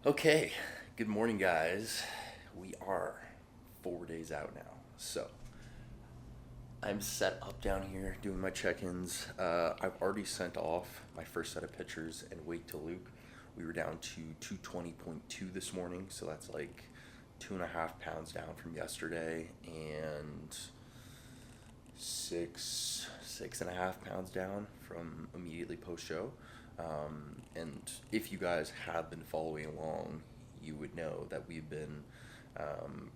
Okay, good morning, guys. We are 4 days out now. So I'm set up down here doing my check ins. I've already sent off my first set of pictures and weight to Luke. We were down to 220.2 this morning, so that's like 2.5 pounds down from yesterday, and six and a half pounds down from immediately post show. And if you guys have been following along, you would know that we've been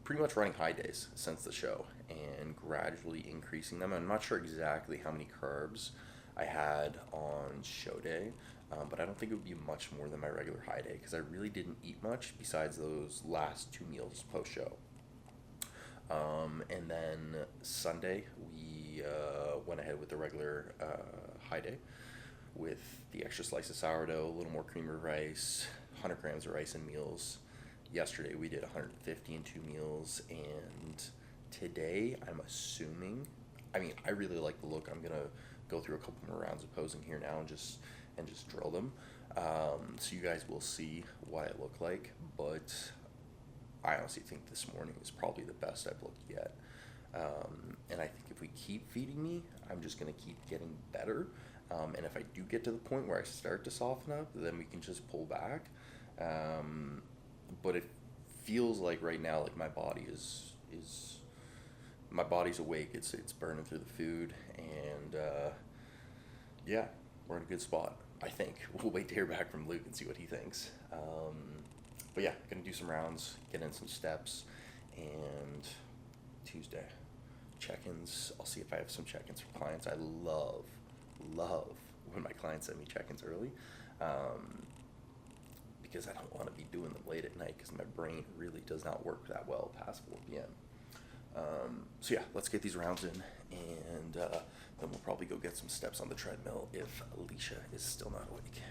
pretty much running high days since the show and gradually increasing them. I'm not sure exactly how many carbs I had on show day, but I don't think it would be much more than my regular high day because I really didn't eat much besides those last two meals post show. And then Sunday, we went ahead with the regular high day with the extra slice of sourdough, a little more cream of rice, 100 grams of rice in meals. Yesterday, we did 150 in two meals. And today, I'm assuming, I really like the look. I'm going to go through a couple more rounds of posing here now and just drill them. So you guys will see what I look like, but I honestly think this morning is probably the best I've looked yet. And I think if we keep feeding me, I'm just going to keep getting better. And if I do get to the point where I start to soften up, then we can just pull back. But it feels like right now, like my body is my body's awake. It's burning through the food, and yeah, we're in a good spot. I think we'll wait to hear back from Luke and see what he thinks. But yeah, gonna do some rounds, get in some steps, and Tuesday check-ins. I'll see if I have some check-ins for clients. I love when my clients send me check-ins early, because I don't want to be doing them late at night because my brain really does not work that well past 4 p.m. So yeah, let's get these rounds in, and then we'll probably go get some steps on the treadmill if Alicia is still not awake.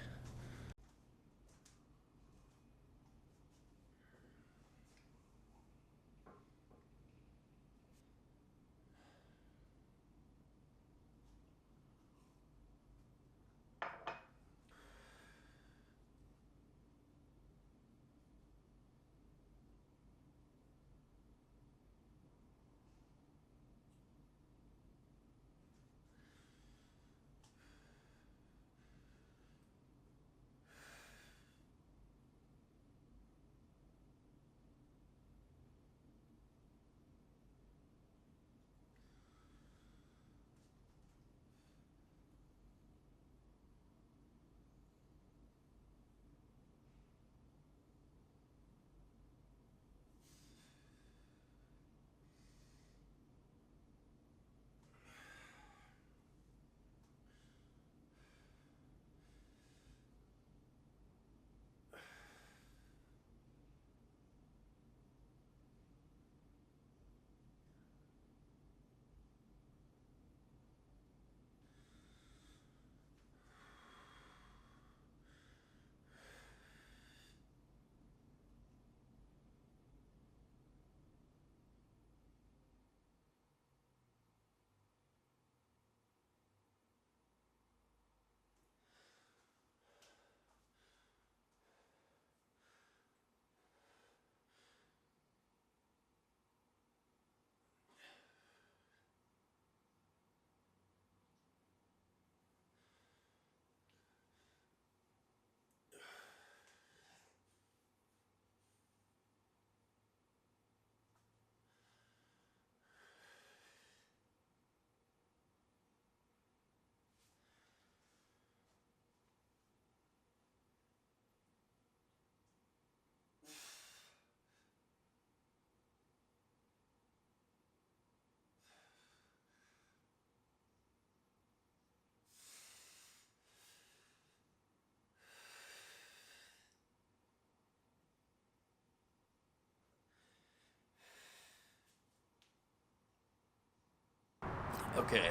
Okay,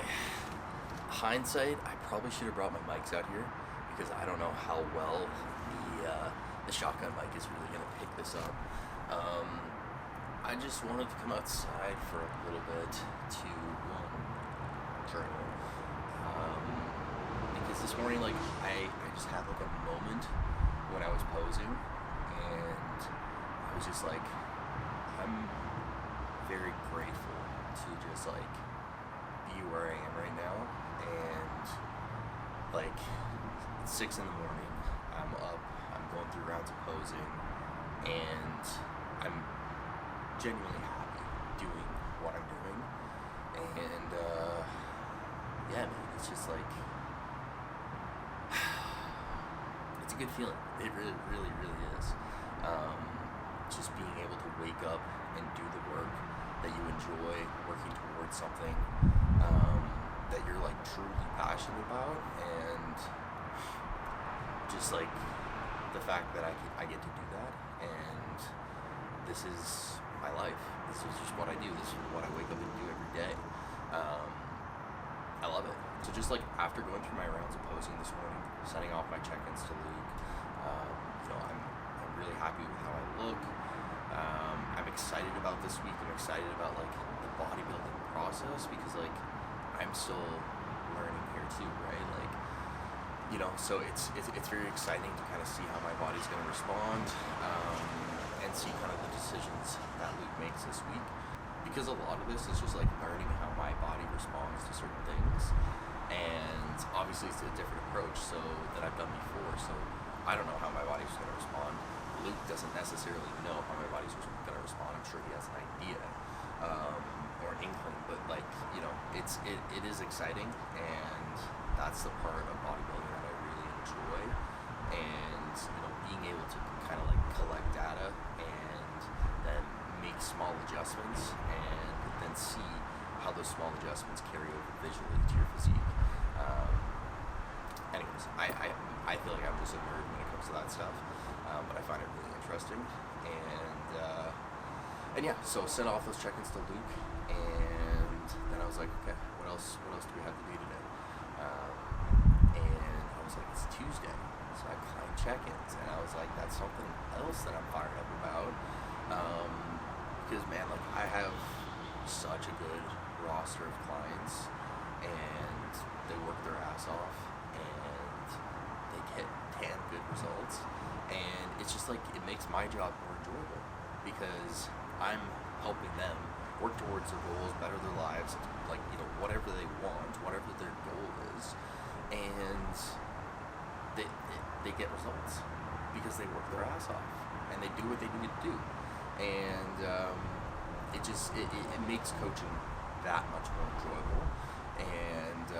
hindsight, I probably should have brought my mics out here because I don't know how well the shotgun mic is really gonna pick this up. Um, I just wanted to come outside for a little bit to journal, um, because this morning, like I just had like a moment when I was posing, and was just like, I'm very grateful to just like be where I am right now. And like, it's 6 in the morning, I'm up, I'm going through rounds of posing, and I'm genuinely happy doing what I'm doing. And yeah, man, it's just like, it's a good feeling. It really, really, really is. Just being able to wake up and do the work that you enjoy, working towards something that you're like truly passionate about, and just like the fact that I get to do that, and this is my life. This is just what I do. This is what I wake up and do every day. I love it. So just like after going through my rounds of posing this morning, sending off my check-ins to Luke, I'm really happy with how I look. I'm excited about this week. I'm excited about like the bodybuilding process, because like I'm still learning here too, right? Like, so it's very exciting to kind of see how my body's going to respond, and see kind of the decisions that Luke makes this week, because a lot of this is just like learning how my body responds to certain things. And obviously it's a different approach that I've done before, so I don't know how my body's going to respond. Luke doesn't necessarily know how my body's going to respond. I'm sure he has an idea, or an inkling, but like, it is exciting, and that's the part of bodybuilding that I really enjoy. And being able to kind of like collect data and then make small adjustments, and then see how those small adjustments carry over visually to your physique. Anyways, I feel like I'm just a nerd when it comes to that stuff, but I find it really interesting. And yeah, so sent off those check-ins to Luke, and then I was like, okay, what else do we have to do today? And I was like, it's Tuesday, so I client check-ins, and I was like, that's something else that I'm fired up about, because man, like I have such a good roster of clients, and they work their ass off, and they get damn good results, and it's just like, it makes my job more enjoyable, because I'm helping them work towards their goals, better their lives, like, whatever they want, whatever their goal is, and they get results because they work their ass off and they do what they need to do. And it makes coaching that much more enjoyable. And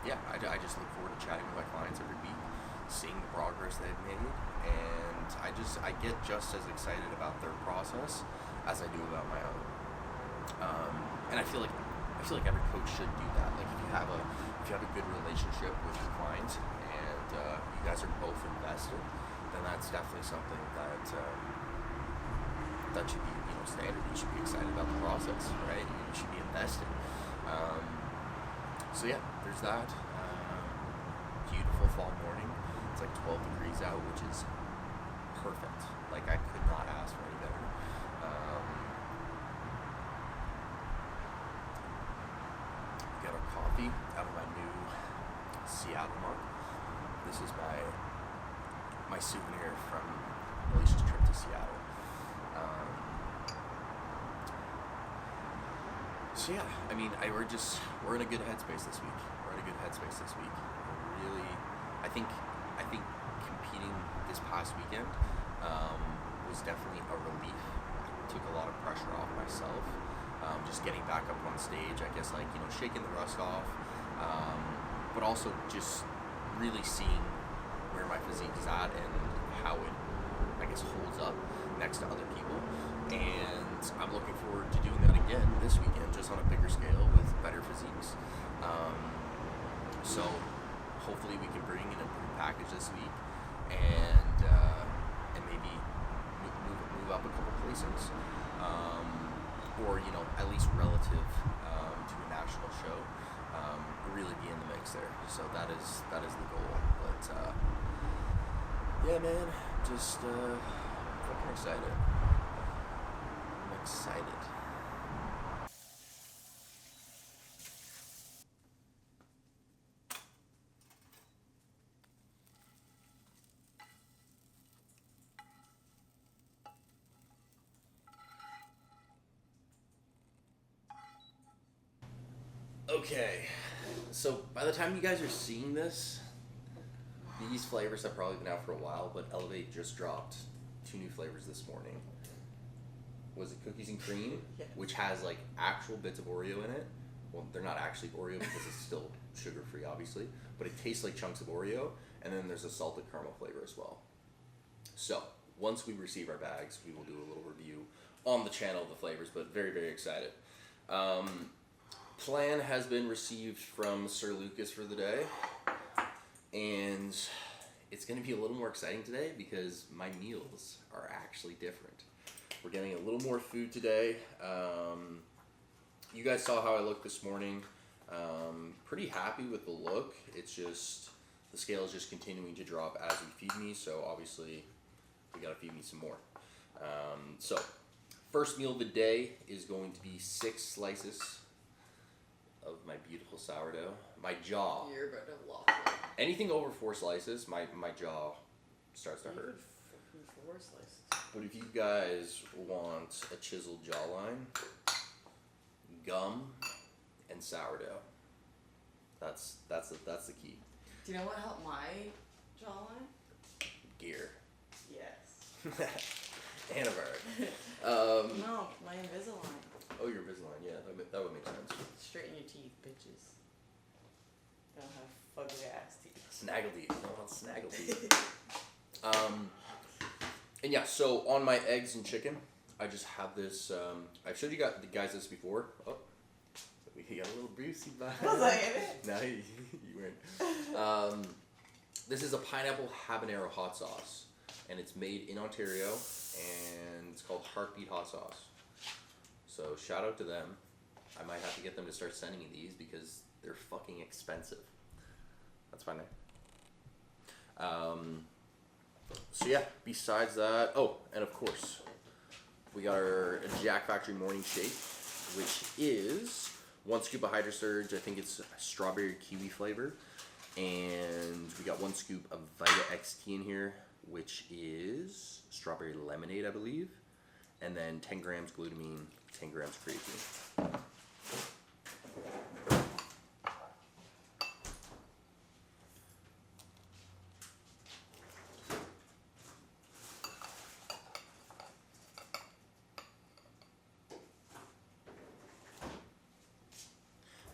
yeah, I just look forward to chatting with my clients every week, seeing the progress they've made, and I get just as excited about their process as I do about my own. And I feel like every coach should do that. Like if you have a good relationship with your client, and you guys are both invested, then that's definitely something that should be standard. You should be excited about the process, right? You should be invested. So yeah, there's that. Beautiful fall morning. It's like 12 degrees out, which is perfect. Like I could not ask for any better. Got our coffee out of my new Seattle mug. This is my souvenir from Alicia's trip to Seattle. So yeah, I mean, we're in a good headspace this week. Really, I think competing this past weekend was definitely a relief. Took a lot of pressure off myself. Just getting back up on stage, I guess, like, shaking the rust off, but also just really seeing where my physique is at and how it, I guess, holds up next to other people. And I'm looking forward to doing that again this weekend, just on a bigger scale with better physiques. So hopefully we can bring in a improved package this week, and maybe move up a couple places, or at least relative to a national show, really be in the mix there. So that is the goal. But yeah, man, just fucking excited. I'm excited. Okay, so by the time you guys are seeing this, these flavors have probably been out for a while, but Elevate just dropped 2 new flavors this morning. Was it cookies and cream, Yes. which has like actual bits of Oreo in it. Well, they're not actually Oreo because it's still sugar free, obviously, but it tastes like chunks of Oreo. And then there's a salted caramel flavor as well. So once we receive our bags, we will do a little review on the channel of the flavors, but very, very excited. Plan has been received from Sir Lucas for the day, and it's going to be a little more exciting today because my meals are actually different. We're getting a little more food today. You guys saw how I looked this morning. Pretty happy with the look. It's just, the scale is just continuing to drop as we feed me, so obviously we gotta feed me some more. So, first meal of the day is going to be 6 slices of my beautiful sourdough. My jaw. You're about to love it. Anything over 4 slices, my jaw starts to hurt. 4 slices. But if you guys want a chiseled jawline, gum and sourdough. That's the key. Do you know what helped my jawline? Gear. Yes. Antivirus. No, my Invisalign. Oh, your Invisalign. Yeah, that would make sense. Straighten your teeth, bitches. Don't have fugly ass teeth. Snaggle teeth. No, not snaggle teeth. And yeah, so on my eggs and chicken, I just have this. I've showed you guys this before. Oh, we got a little Brucey vibe. Was I in it? No, you weren't. This is a pineapple habanero hot sauce, and it's made in Ontario, and it's called Heartbeat Hot Sauce. So shout out to them. I might have to get them to start sending me these because they're fucking expensive. That's fine. So yeah, besides that, oh, and of course, we got our Jack Factory Morning Shake, which is 1 scoop of Hydro Surge. I think it's strawberry kiwi flavor. And we got 1 scoop of Vita XT in here, which is strawberry lemonade, I believe. And then 10 grams glutamine, 10 grams creatine.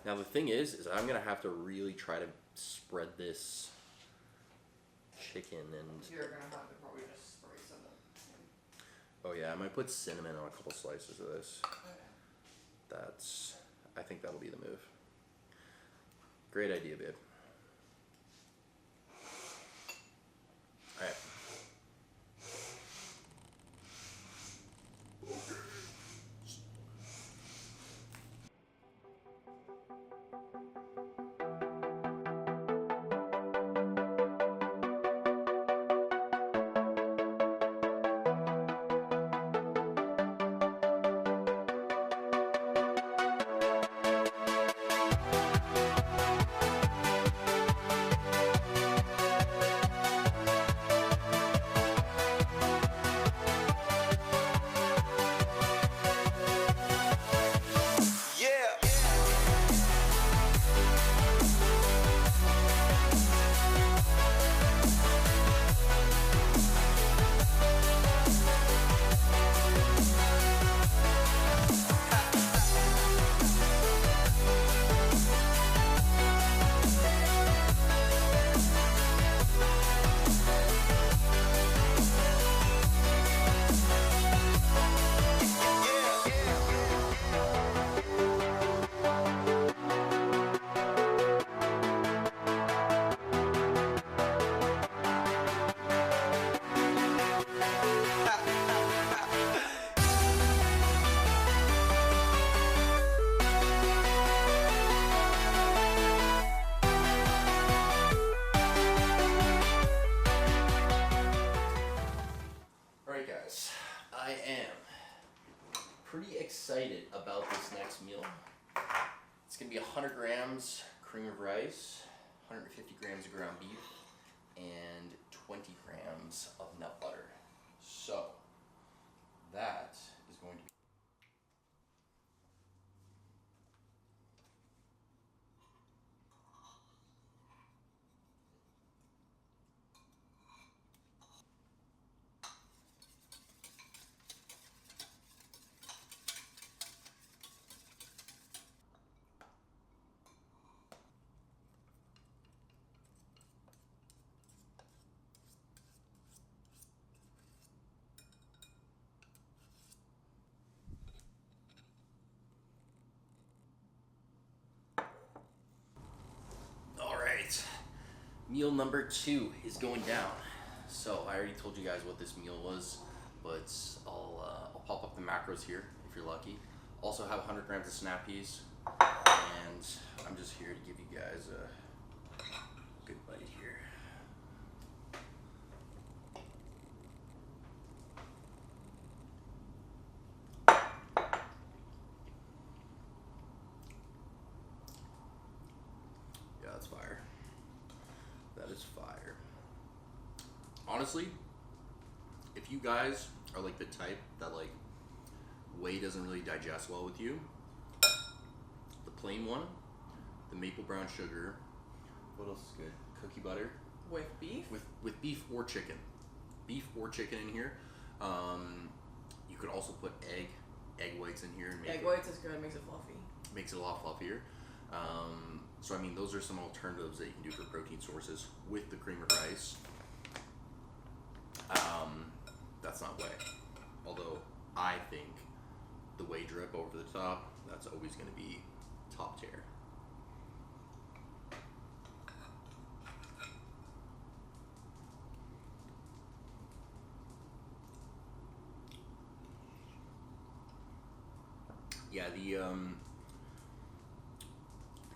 Now the thing is I'm gonna have to really try to spread this chicken and. You're gonna have to probably just spray some of Oh yeah, I might put cinnamon on a couple slices of this. Okay. I think that'll be the move. Great idea, babe. Alright. Pretty excited about this next meal. It's gonna be 100 grams cream of rice, 150 grams of ground beef, and 20 grams of nut butter. So that is going to be Meal number 2 is going down. So I already told you guys what this meal was, but I'll pop up the macros here if you're lucky. Also have 100 grams of snap peas, and I'm just here to give you guys a good bite here. Yeah, that's fire. That is fire. Honestly, if you guys are like the type that like whey doesn't really digest well with you, the plain one, the maple brown sugar, what else is good? Cookie butter. With beef? With beef or chicken. Beef or chicken in here. You could also put egg whites in here and make Egg whites is good, makes it fluffy. makes it a lot fluffier. So I mean, those are some alternatives that you can do for protein sources with the cream of rice. That's not whey. Although I think the whey drip over the top, that's always going to be top tier. Yeah, the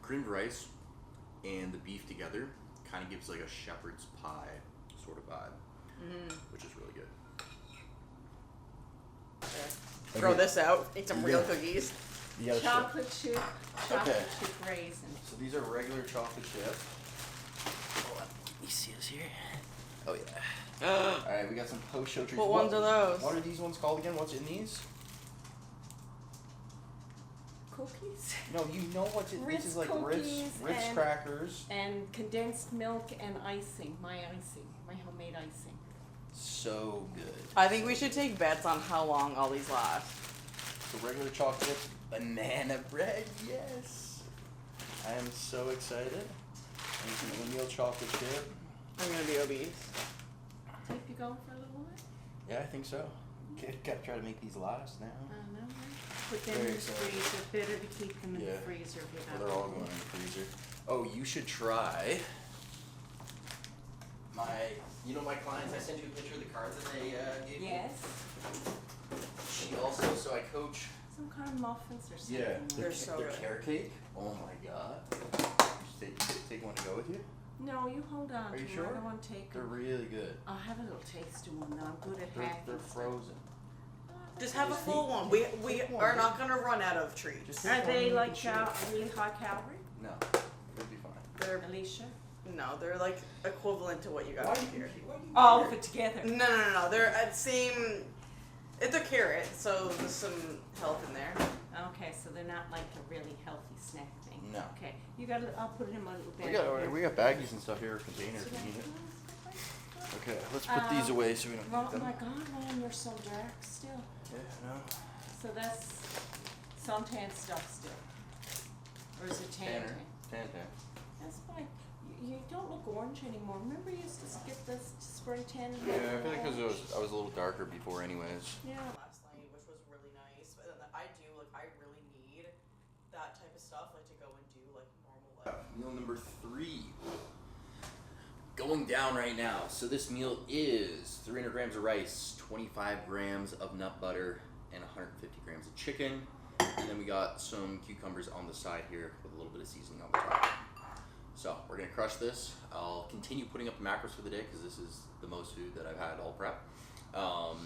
creamed rice and the beef together kind of gives like a shepherd's pie sort of vibe, which is really good. Okay. Throw this out, make some real cookies. Chocolate chip Okay. raisin. So these are regular chocolate chip. Hold on, let me see this here. Oh yeah. Alright, we got some post-show treats. What ones are those? What are these ones called again? What's in these? Cookies No, you know what's in Ritz this is like cookies Ritz and- crackers. and condensed milk and icing. My homemade icing. So good. I think we should take bets on how long all these last. So regular chocolate, banana bread, yes. I am so excited. And some oatmeal chocolate chip. I'm gonna be obese. Keep you going for a little while? Yeah, I think so. Okay, gotta try to make these last now. I know, right? Put them Very in the excited. freezer. Better to keep them in Yeah. the freezer if you Well, have they're all them. going in the freezer. Oh, you should try my clients. I sent you a picture of the cards that they gave me. Yes. She also, so I coach. Some kind of muffins or something. Yeah, They're so their good. carrot cake. Oh my god. You take one to go with you? No, you hold on Are you to sure? them. I don't want to take They're them. really good. I'll have a little taste of one. Then I'm good at hacking. They're frozen. Just have a Just full take- one. We take one, are dude. not gonna run out of treats. Just Are take one they and you like can share. really high calorie? No, it'll be fine. They're Alicia? no, they're like equivalent to what you got Why over do you here. All of it together. No. They're at same. It's a carrot, so there's some health in there. Okay, so they're not like a really healthy snack thing. No. Okay, you got. I'll put it in my little bag. We got baggies and stuff here, containers if you need it. Okay, let's put these away so we don't Oh need them. my God, man, you're so dark still. Yeah, no. So that's suntan stuff still, or is it tan? Tan. That's fine. You don't look orange anymore. Remember you used to get this spray tan? Yeah, I feel like because I was a little darker before anyways. Yeah. Last night, which was really nice. But then I really need that type of stuff, like to go and do like normal life. Meal number 3. Going down right now. So this meal is 300 grams of rice, 25 grams of nut butter, and 150 grams of chicken. And then we got some cucumbers on the side here with a little bit of seasoning on the top. So we're gonna crush this. I'll continue putting up the macros for the day because this is the most food that I've had all prep. We'll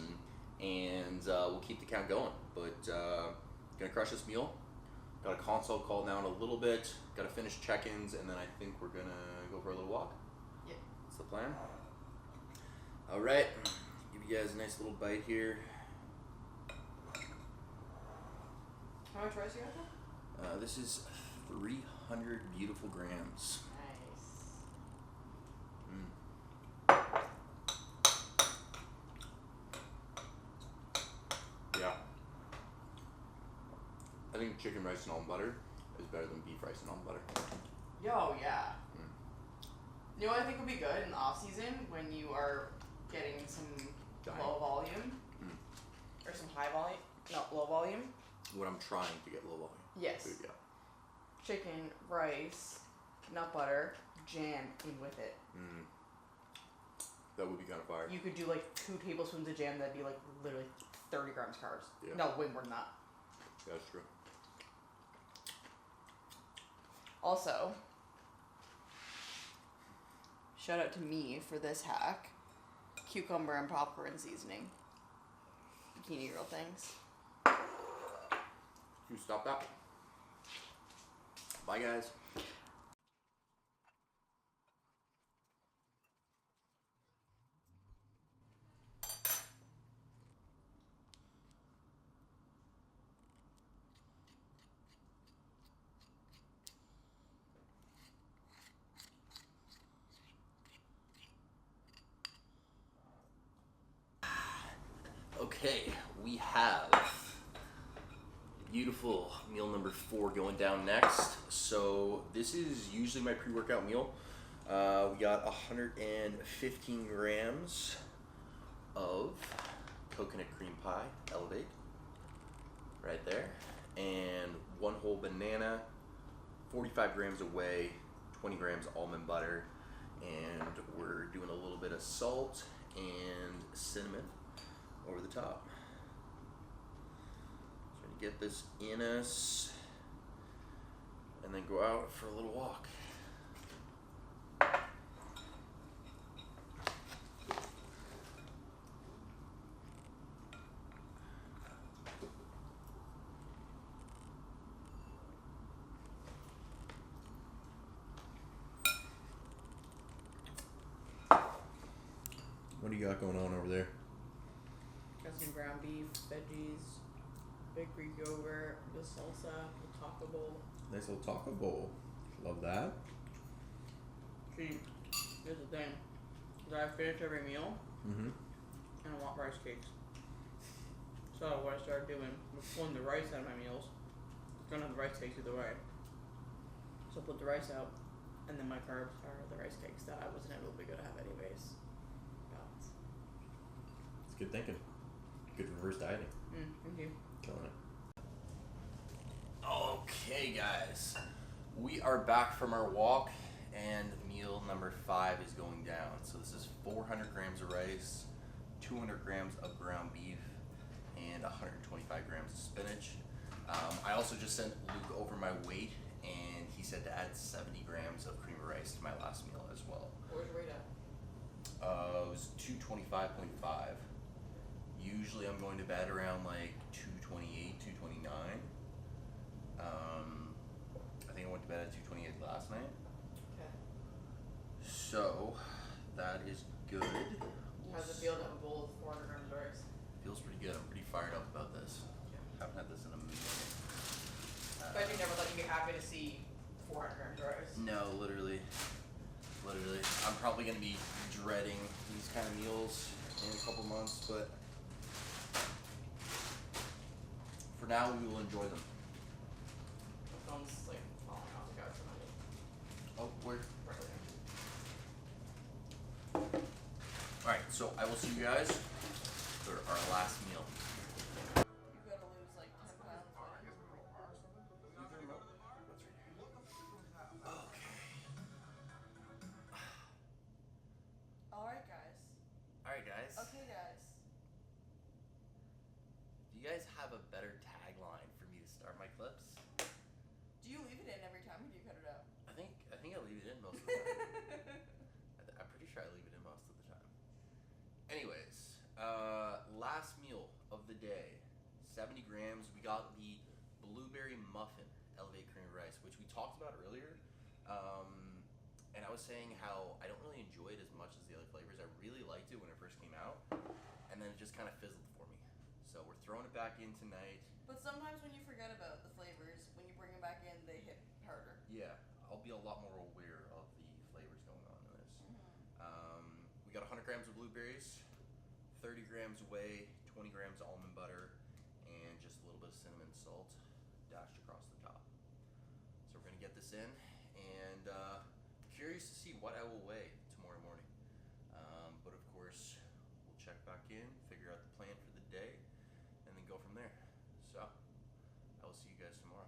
keep the count going. But gonna crush this meal. Got a consult call now in a little bit. Got to finish check-ins, and then I think we're gonna go for a little walk. Yep. That's the plan. All right, give you guys a nice little bite here. How much rice you got? This is 300 beautiful grams. Nice. Yeah. I think chicken rice and almond butter is better than beef rice and almond butter. Yo, yeah. You know what I think would be good in off season when you are getting some Dying. low volume or some high volume, not low volume. What I'm trying to get low volume. Yes. Food, yeah. Chicken, rice, nut butter, jam in with it. That would be kind of fire. You could do like 2 tablespoons of jam. That'd be like literally 30 grams carbs. Yeah. No, way more than that. That's true. Also, shout out to me for this hack. Cucumber and popcorn seasoning. Bikini Girl things. Can you stop that? Bye, guys. Okay, we have beautiful meal number 4 going down next. So this is usually my pre-workout meal. We got 115 grams of coconut cream pie, Elevate, right there, and 1 whole banana, 45 grams of whey, 20 grams almond butter, and we're doing a little bit of salt and cinnamon over the top. Trying to get this in us and then go out for a little walk. What do you got going on over there? Got some ground beef, veggies, big Greek yogurt, the salsa, the taco bowl. Nice little taco bowl. Love that. See, here's the thing. I finish every meal Mm-hmm. and I want rice cakes. So what I started doing was pulling the rice out of my meals. Don't have the rice cakes either way. So I put the rice out, and then my carbs are the rice cakes that I wasn't able to be good to have anyways. Balance. It's good thinking. Good reverse dieting. Thank you. Killing it. Okay, guys. We are back from our walk, and meal number 5 is going down. So this is 400 grams of rice, 200 grams of ground beef, and 125 grams of spinach. I also just sent Luke over my weight, and he said to add 70 grams of cream of rice to my last meal as well. Where's your weight at? It was 225.5. Usually I'm going to bed around like 228, 229. I think I went to bed at 228 last night. Okay. So that is good. How's it feel to have a bowl of 400 grams of rice? Feels pretty good. I'm pretty fired up about this. Yeah. Haven't had this in a minute. But you never thought you'd be happy to see 400 grams of rice. No, literally. I'm probably going to be dreading these kind of meals in a couple months, but for now we will enjoy them. The phone's like falling off the couch behind me. Oh, where? Right there. Alright, so I will see you guys for our last meal. You gotta lose like 10 pounds. Alright, guys. Alright, guys. Okay, guys. Do you guys have a better tagline for me to start my clips? Do you leave it in every time or do you cut it out? I think I leave it in most of the time. I'm pretty sure I leave it in most of the time. Anyways, last meal of the day, 70 grams. We got the blueberry muffin, Elevate cream of rice, which we talked about earlier. And I was saying how I don't really enjoy it as much as the other flavors. I really liked it when it first came out, and then it just kind of fizzled for me. So we're throwing it back in tonight. But sometimes when you forget about the flavors, when you bring them back in, they hit harder. Yeah, I'll be a lot more aware of the flavors going on in this. We got 100 grams of blueberries, 30 grams of whey, 20 grams of almond butter, and just a little bit of cinnamon salt dashed across the top. So we're gonna get this in, and curious to see what I will weigh tomorrow morning. But of course, we'll check back in, figure out the plan for the day, and then go from there. So I will see you guys tomorrow.